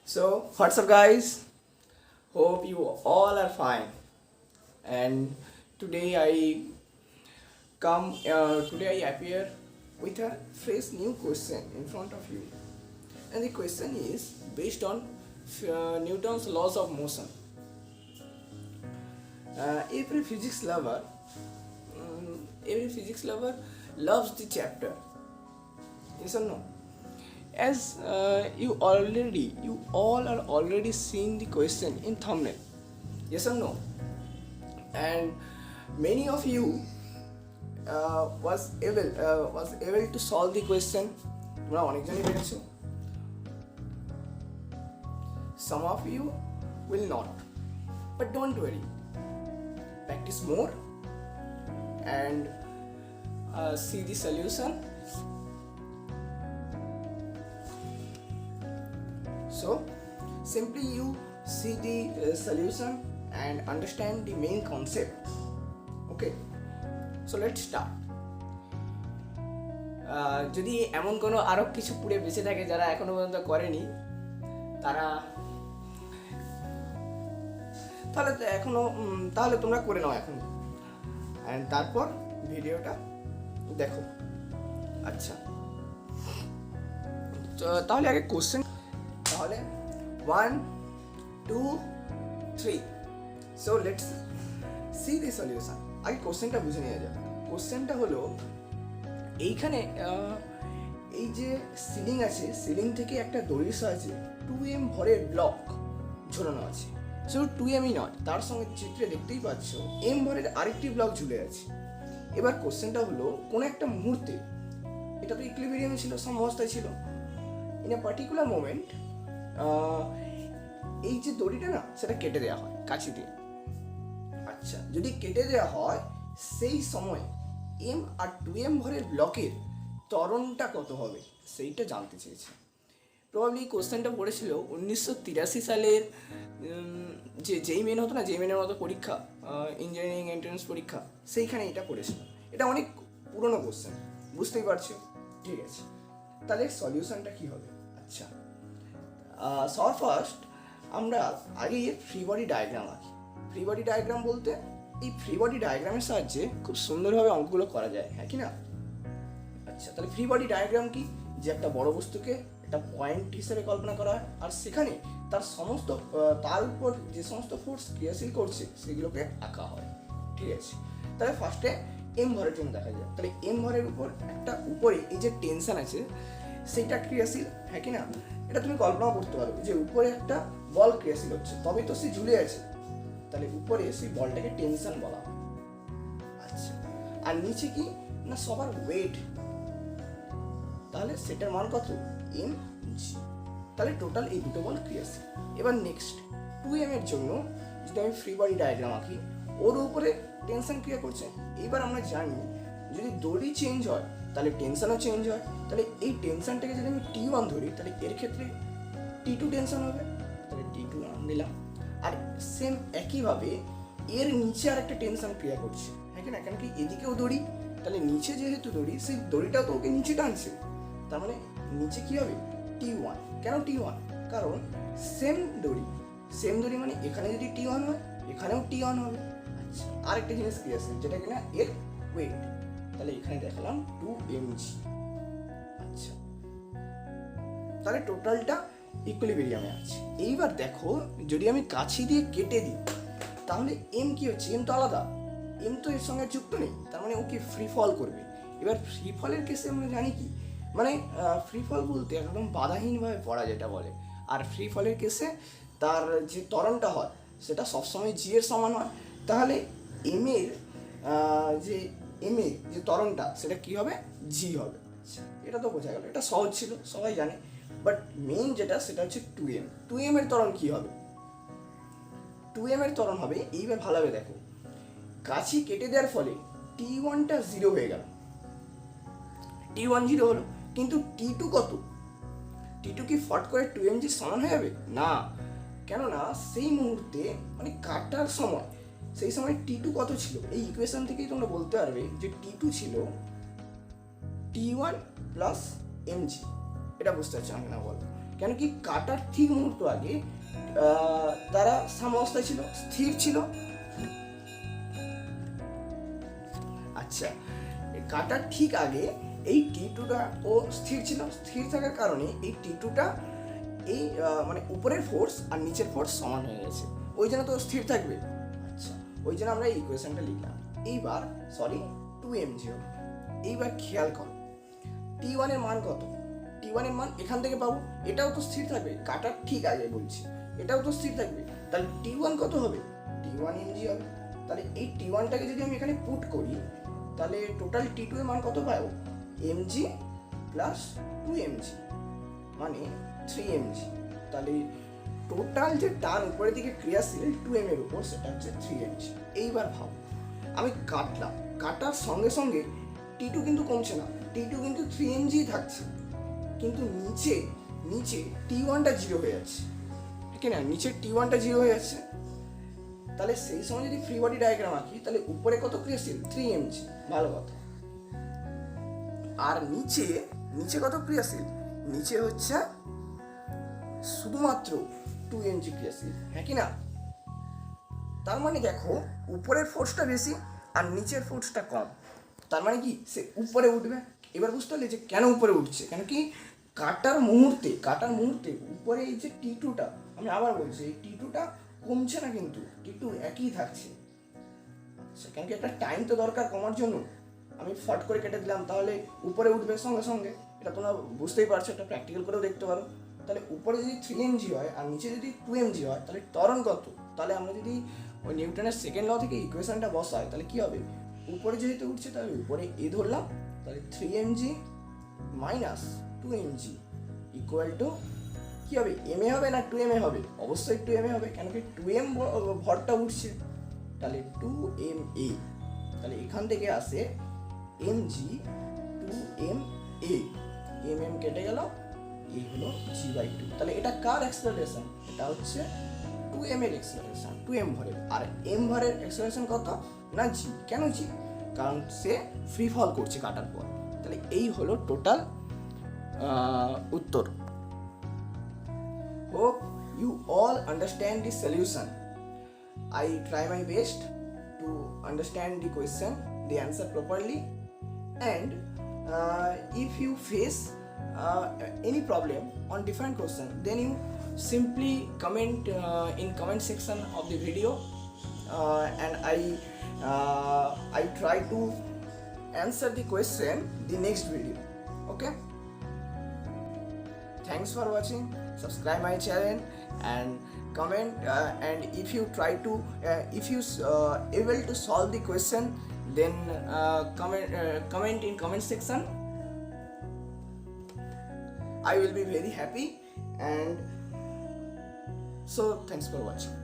So, what's up, guys? Hope you all are fine. And today today I appear with a fresh new question in front of you. And the question is based on Newton's laws of motion. Every physics lover, every physics lover loves the chapter. Yes or no? As you all are already seeing the question in thumbnail. Yes or no? And many of you was able to solve the question. তোমরা অনেকজনই পেরেছো. Some of you will not, but don't worry. Practice more and see the solution. So simply you see the solution and understand the main concept. Okay, so let's start. যদি এমন কোনো আরো কিছু পুড়ে বেঁচে থাকে যারা এখনো পর্যন্ত করেনি তারা তাহলে তোমরা করে নাও এখন, and তারপর ভিডিওটা দেখো. আচ্ছা, তাহলে আগে কোশ্চেন, তাহলে 1 2 3. So let's see the solution. আগে কোশ্চেনটা বুঝে নিয়ে যাক. কোশ্চেনটা হলো এইখানে এই যে সিলিং আছে, সিলিং থেকে একটা দড়ির সাহায্যে 2m ভরের ব্লক ঝোলানো আছে. শুধু 2mই নয়, তার সঙ্গে চিত্রে দেখতেই পাচ্ছ m ভরের আরেকটি ব্লক ঝুলে আছে. এবার কোশ্চেনটা হলো কোন একটা মুহূর্তে, এটা তো ইকুইলিব্রিয়ামে ছিল, সমবস্থায় ছিল, ইন এ পার্টিকুলার মোমেন্ট এই যে দড়িটা না সেটা কেটে দেওয়া হয় কাঁচি দিয়ে. আচ্ছা, যদি কেটে দেওয়া হয় সেই সময় m আর 2m ভরের ব্লকের ত্বরণটা কত হবে সেইটা জানতে চেয়েছে. প্রবাবলি কোশ্চেনটা পড়েছিল 1983 সালের যে যেই মেন হতো না, যেই মেনের মতো পরীক্ষা, ইঞ্জিনিয়ারিং এন্ট্রান্স পরীক্ষা, সেইখানে এটা পড়েছিল. এটা অনেক পুরনো কোশ্চেন, বুঝতেই পারছো. ঠিক আছে, তাহলে সলিউশনটা কী হবে? আচ্ছা, সবার ফার্স্ট আমরা আগে ফ্রি বডি ডায়াগ্রাম আঁকি. ফ্রি বডি ডায়াগ্রাম বলতে এই ফ্রি বডি ডায়াগ্রামের সাহায্যে খুব সুন্দরভাবে অঙ্কগুলো করা যায়, হ্যাঁ কি না? আচ্ছা, তাহলে ফ্রি বডি ডায়াগ্রাম কি? যে একটা বড় বস্তুকে একটা পয়েন্ট হিসেবে কল্পনা করা হয়, আর সেখানে তার উপর যে সমস্ত ফোর্স ক্রিয়াশীল করছে সেগুলোকে আঁকা হয়. ঠিক আছে, তাহলে ফার্স্টে এম ভরের জন্য দেখা যায়. তাহলে এম ভরের উপর একটা উপরে এই যে টেনশন আছে সেইটা ক্রিয়াশীল, হ্যাঁ কি না? এটা তুমি কল্পনা করতে পারো যে উপরে একটা বল ক্রিয়াশীল হচ্ছে, তবে তো সে ঝুলে আছে, তাহলে উপরে সেই বলটাকে টেনশন বলা হয়. আচ্ছা, আর নিচে কি না সবার ওয়েট, তাহলে সেটার মান কত? M G. তাহলে টোটাল এই দুটো বল ক্রিয়াশীল. এবার নেক্সট 2m এর জন্য যদি আমি ফ্রি বডি ডায়াগ্রাম আঁকি, ওর উপরে টেনশন ক্রিয়া করছে. এবার আমরা জানি যদি দড়ি চেঞ্জ হয় তাহলে টেনশনও চেঞ্জ হয়. তাহলে এই টেনশনটাকে যদি আমি T1 ধরি তাহলে এর ক্ষেত্রে T2 টেনশন হবে, তাহলে T2 নাম দিলাম. আর সেম একইভাবে এর নিচে আর একটা টেনশন ক্রিয়া করছে, হ্যাঁ কি না? কেন কি এদিকেও দড়ি, তাহলে নিচে যেহেতু দড়ি, সেই দড়িটাও তো ওকে নিচে টানছে, তার মানে নিচে কি হবে? T1. কেন T1? কারণ সেম দড়ি মানে এখানে যদি T1 হয় এখানেও T1 হবে. আচ্ছা, আরেকটা জিনিস কি আছে যেটা কিনা এর ওয়েট, তাহলে এখানে দেখালাম 2mg. আচ্ছা, তাহলে টোটালটা ইকুইলিব্রিয়ামে আছে. এইবার দেখো যদি আমি কাছি দিয়ে কেটে দিই তাহলে এম কি হচ্ছে? এম তো আলাদা, এম তো এর সঙ্গে যুক্ত নেই, তার মানে ওকে ফ্রি ফল করবে. এবার ফ্রি ফলের কেসে আমরা জানি কি, মানে ফ্রি ফল বলতে একদম বাধাহীনভাবে পড়া যেটা বলে. আর ফ্রি ফলের কেসে তার যে ত্বরণটা হয় সেটা সবসময় জি এর সমান হয়. তাহলে এম এর যে ত্বরণটা সেটা কি হবে? জি হবে. আচ্ছা, এটা তো বোঝা গেল, এটা সহজ ছিল, সবাই জানে. বাট মেইন যেটা সেটা হচ্ছে 2m এর ত্বরণ কি হবে? 2m এর ত্বরণ হবে, এইবার ভালোভাবে দেখো, কাছি কেটে দেওয়ার ফলে T1টা 0 হয়ে গেল, T1 0 হলো, কিন্তু T2 কত? T2 কি ফট করে 2mg সমান হয়ে যাবে? না, কেননা সেই মুহূর্তে মানে কাটার সময় সেই সময় T2 কত ছিল? এই ইকুয়েশন থেকেই তোমরা বলতে পারবে যে T2 ছিল T1 প্লাস mg. এটা বুঝতে পারছো না বলো? কেন কি কাটার ঠিক মুহূর্ত আগে তারা সাম্যাবস্থায় ছিল, স্থির ছিল। আচ্ছা, কাটার ঠিক আগে এই টি2টা ও স্থির ছিল, স্থির থাকার কারণে এই টি2টা এই মানে উপরের ফোর্স আর নিচের ফোর্স সমান হয়ে গেছে, ওই জন্য তো স্থির থাকবে। আচ্ছা, ওই জন্য আমরা এই ইকুয়েশনটা লিখলাম। এইবার টু mg হবে। এইবার খেয়াল করো টি1 এর মান কত, টি1 এর মান এখান থেকে পাবো, এটাও তো স্থির থাকবে, কাটার ঠিক আগে বলছি, এটাও তো স্থির থাকবে। তাহলে টি1 কত হবে, টি1 mg হবে। তাহলে এই টি1টাকে যদি আমি এখানে পুট করি, তাহলে টোটাল টি2 এর মান কত পাবো, mg প্লাস 2mg মানে 3mg। তাহলে টোটাল যে টান উপরের দিকে ক্রিয়াশীল 2m এর উপর, সেটা হচ্ছে 3mg। এইবার ভাবো আমি কাটলাম, কাটার সঙ্গে সঙ্গে টি2 কিন্তু কমছে না, টি2 কিন্তু 3mg থাকছে, কিন্তু নিচে টি1টা জিরো হয়ে যাচ্ছে, ঠিক না, নিচে টি1টা জিরো হয়ে যাচ্ছে। তাহলে সেই সময় যদি ফ্রি বডি ডায়াগ্রাম আঁকি, তাহলে উপরে কত ক্রিয়াশীল, 3mg, ভালো কথা। আর নিচে কত ক্রিয়াশীল, নিচে হচ্ছে শুধুমাত্র 2mg ক্রিয়াশীল, হ্যাঁ কি না। তার মানে দেখো উপরের ফোর্সটা বেশি আর নিচের ফোর্সটা কম, তার মানে কি সে উপরে উঠবে। এবার বুঝতে পারলে যে কেন উপরে উঠছে, কেন কি কাটার মুহূর্তে উপরে এই যে টি2টা, আমি আবার বলছি এই টি2টা কমছে না, কিন্তু টি2 একই থাকছে। আচ্ছা, কেন কি একটা টাইম তো দরকার কমার জন্য, আমি ফট করে কেটে দিলাম, তাহলে উপরে উঠবে সঙ্গে সঙ্গে, এটা তোমরা বুঝতেই পারছো, এটা প্র্যাকটিক্যাল করেও দেখতে পারো। তাহলে উপরে যদি 3mg হয় আর নিচে যদি 2mg হয়, তাহলে ত্বরণ কত, তাহলে আমরা যদি ওই নিউটনের সেকেন্ড ল থেকে ইকুয়েশনটা বসাই, তাহলে কি হবে, উপরে যেহেতু উঠছে তাহলে উপরে এ ধরলাম, তাহলে 3mg minus 2mg equal to কি হবে, এম এ হবে না 2m এ হবে, অবশ্যই 2m এ হবে, কেন কি 2m ভরটা উঠছে, তাহলে 2ma। তাহলে এখান থেকে আসে mg 2ma, mm কেটে গেল, এই হলো g/2। তাহলে এটা কার অ্যাক্সেলারেশন, এটা হচ্ছে 2m এর অ্যাক্সেলারেশন, 2m ভরের। আর m ভরের অ্যাক্সেলারেশন কত না g, কেন g, কারণ সে ফ্রি ফল করছে কাটার পর। তাহলে এই হলো টোটাল উত্তর। Hope you all understand the solution. I try my best to understand the question, the answer properly, and if you face any problem on different question, then you simply comment in comment section of the video, and I try to answer the question the next video. Okay, thanks for watching. Subscribe my channel and comment, and if you try to if you able to solve the question, then comment in comment section. I will be very happy, and so thanks for watching.